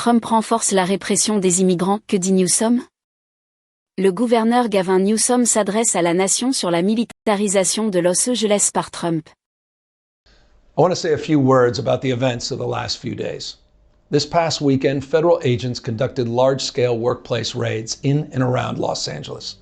Trump renforce la répression des immigrants, que dit Newsom? Le gouverneur Gavin Newsom s'adresse à la nation sur la militarisation de Los Angeles par Trump. I want to say a few words about the events of the last few days. This past weekend, federal agents conducted large-scale workplace raids in and around Los Angeles.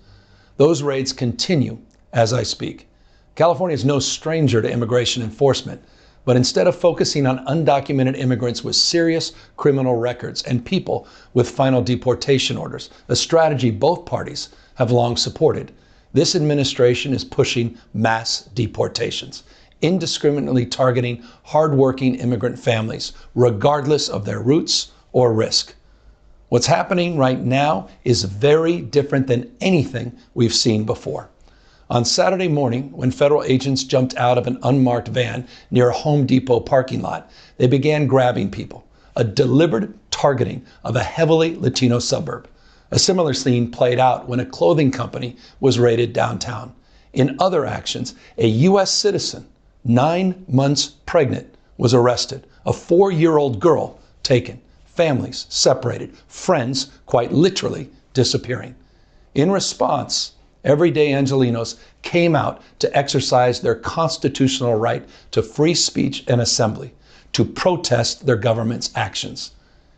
Those raids continue as I speak. California is no stranger to immigration enforcement, but instead of focusing on undocumented immigrants with serious criminal records and people with final deportation orders, a strategy both parties have long supported, this administration is pushing mass deportations, indiscriminately targeting hardworking immigrant families, regardless of their roots or risk. What's happening right now is very different than anything we've seen before. On Saturday morning, when federal agents jumped out of an unmarked van near a Home Depot parking lot, they began grabbing people, a deliberate targeting of a heavily Latino suburb. A similar scene played out when a clothing company was raided downtown. In other actions, a U.S. citizen, 9 months pregnant, was arrested, a 4-year-old girl taken, families separated, friends quite literally disappearing. In response, everyday Angelenos came out to exercise their constitutional right to free speech and assembly, to protest their government's actions.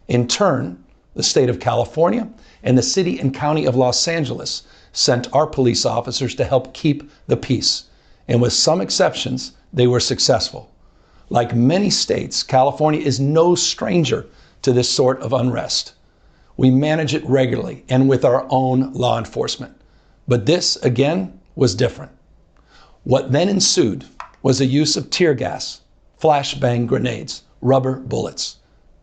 In turn, the state of California and the city and county of Los Angeles sent our police officers to help keep the peace. And with some exceptions, they were successful. Like many states, California is no stranger to this sort of unrest. We manage it regularly and with our own law enforcement. But this, again, was different. What then ensued was the use of tear gas, flashbang grenades, rubber bullets,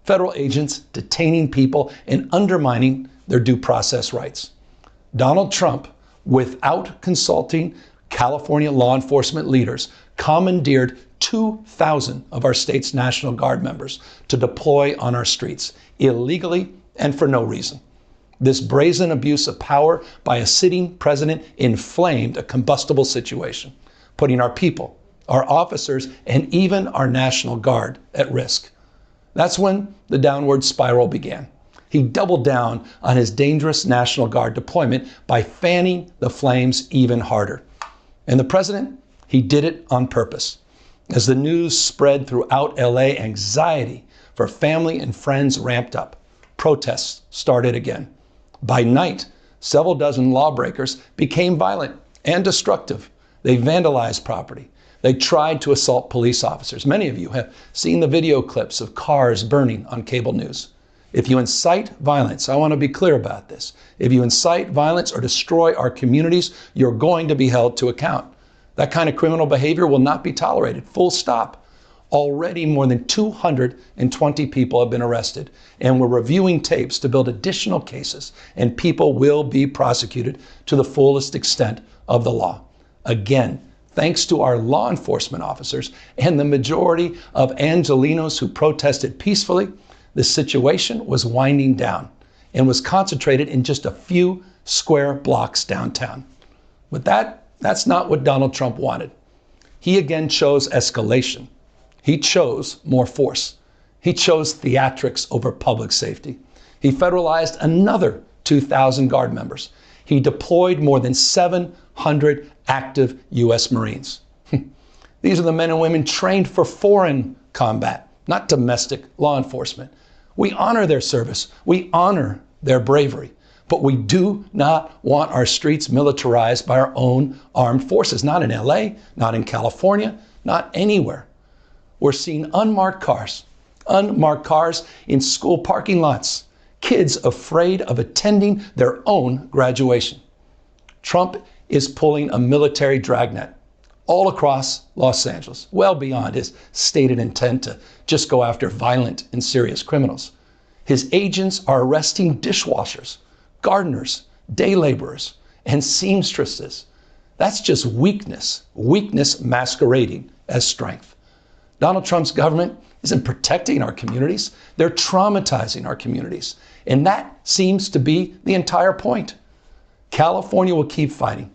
federal agents detaining people and undermining their due process rights. Donald Trump, without consulting California law enforcement leaders, commandeered 2,000 of our state's National Guard members to deploy on our streets, illegally and for no reason. This brazen abuse of power by a sitting president inflamed a combustible situation, putting our people, our officers, and even our National Guard at risk. That's when the downward spiral began. He doubled down on his dangerous National Guard deployment by fanning the flames even harder. And the president, he did it on purpose. As the news spread throughout LA, anxiety for family and friends ramped up. Protests started again. By night, several dozen lawbreakers became violent and destructive. They vandalized property. They tried to assault police officers. Many of you have seen the video clips of cars burning on cable news. If you incite violence, I want to be clear about this. If you incite violence or destroy our communities, you're going to be held to account. That kind of criminal behavior will not be tolerated. Full stop. Already more than 220 people have been arrested, and we're reviewing tapes to build additional cases, and people will be prosecuted to the fullest extent of the law. Again, thanks to our law enforcement officers and the majority of Angelenos who protested peacefully, the situation was winding down and was concentrated in just a few square blocks downtown. But that's not what Donald Trump wanted. He again chose escalation. He chose more force. He chose theatrics over public safety. He federalized another 2,000 Guard members. He deployed more than 700 active U.S. Marines. These are the men and women trained for foreign combat, not domestic law enforcement. We honor their service. We honor their bravery. But we do not want our streets militarized by our own armed forces, not in LA, not in California, not anywhere. We're seeing unmarked cars in school parking lots, kids afraid of attending their own graduation. Trump is pulling a military dragnet all across Los Angeles, well beyond his stated intent to just go after violent and serious criminals. His agents are arresting dishwashers, gardeners, day laborers, and seamstresses. That's just weakness masquerading as strength. Donald Trump's government isn't protecting our communities. They're traumatizing our communities. And that seems to be the entire point. California will keep fighting.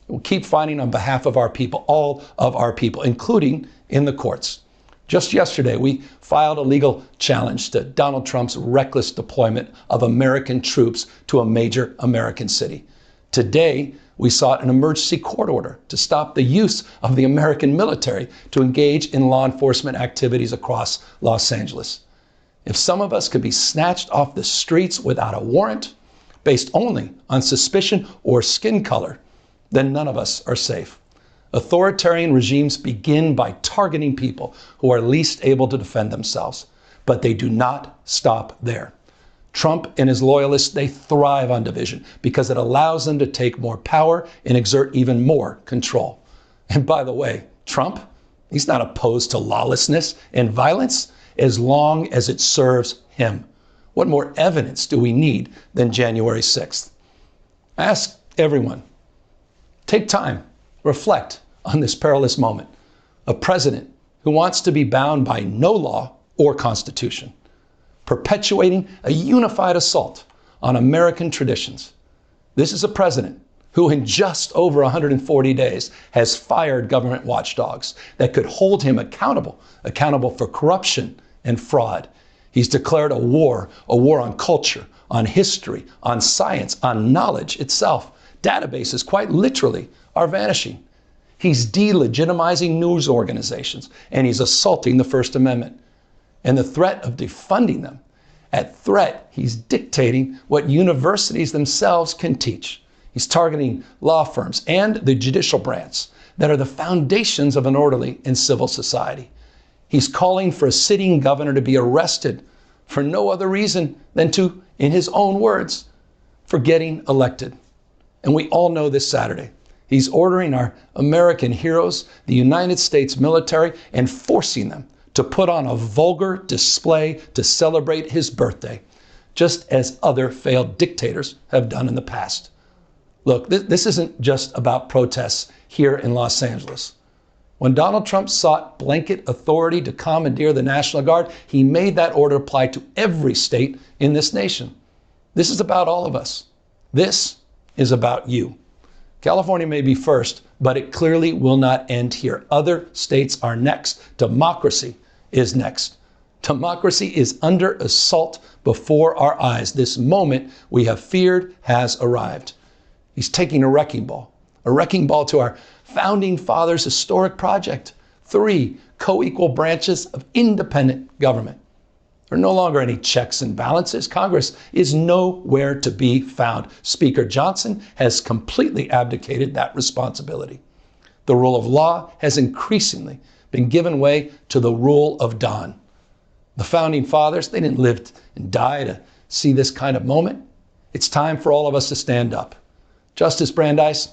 We'll keep fighting on behalf of our people, all of our people, including in the courts. Just yesterday, we filed a legal challenge to Donald Trump's reckless deployment of American troops to a major American city. Today, we sought an emergency court order to stop the use of the American military to engage in law enforcement activities across Los Angeles. If some of us could be snatched off the streets without a warrant, based only on suspicion or skin color, then none of us are safe. Authoritarian regimes begin by targeting people who are least able to defend themselves, but they do not stop there. Trump and his loyalists, they thrive on division because it allows them to take more power and exert even more control. And by the way, Trump, he's not opposed to lawlessness and violence as long as it serves him. What more evidence do we need than January 6th? I ask everyone, take time, reflect on this perilous moment. A president who wants to be bound by no law or constitution, perpetuating a unified assault on American traditions. This is a president who in just over 140 days has fired government watchdogs that could hold him accountable for corruption and fraud. He's declared a war on culture, on history, on science, on knowledge itself. Databases, quite literally, are vanishing. He's delegitimizing news organizations, and he's assaulting the First Amendment. And the threat of defunding them, at threat, he's dictating what universities themselves can teach. He's targeting law firms and the judicial branch that are the foundations of an orderly and civil society. He's calling for a sitting governor to be arrested for no other reason than to, in his own words, for getting elected. And we all know this Saturday, he's ordering our American heroes, the United States military, and forcing them to put on a vulgar display to celebrate his birthday, just as other failed dictators have done in the past. Look, this isn't just about protests here in Los Angeles. When Donald Trump sought blanket authority to commandeer the National Guard, he made that order apply to every state in this nation. This is about all of us. This is about you. California may be first, but it clearly will not end here. Other states are next. Democracy is next. Democracy is under assault before our eyes. This moment we have feared has arrived. He's taking a wrecking ball to our founding fathers' historic project. 3 co-equal branches of independent government. There are no longer any checks and balances. Congress is nowhere to be found. Speaker Johnson has completely abdicated that responsibility. The rule of law has increasingly been given way to the rule of Don. The founding fathers, they didn't live and die to see this kind of moment. It's time for all of us to stand up. Justice Brandeis,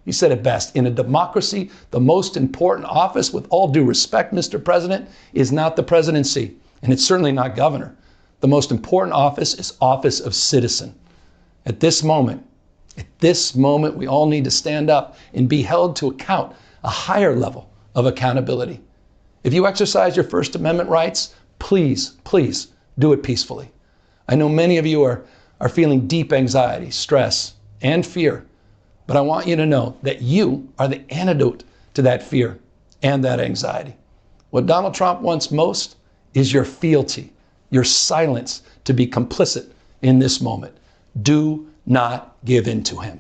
he said it best. In a democracy, the most important office, with all due respect, Mr. President, is not the presidency. And it's certainly not governor. The most important office is office of citizen. At this moment, we all need to stand up and be held to account, a higher level of accountability. If you exercise your First Amendment rights, please do it peacefully. I know many of you are feeling deep anxiety, stress, and fear, but I want you to know that you are the antidote to that fear and that anxiety. What Donald Trump wants most is your fealty, your silence to be complicit in this moment. Do not give in to him.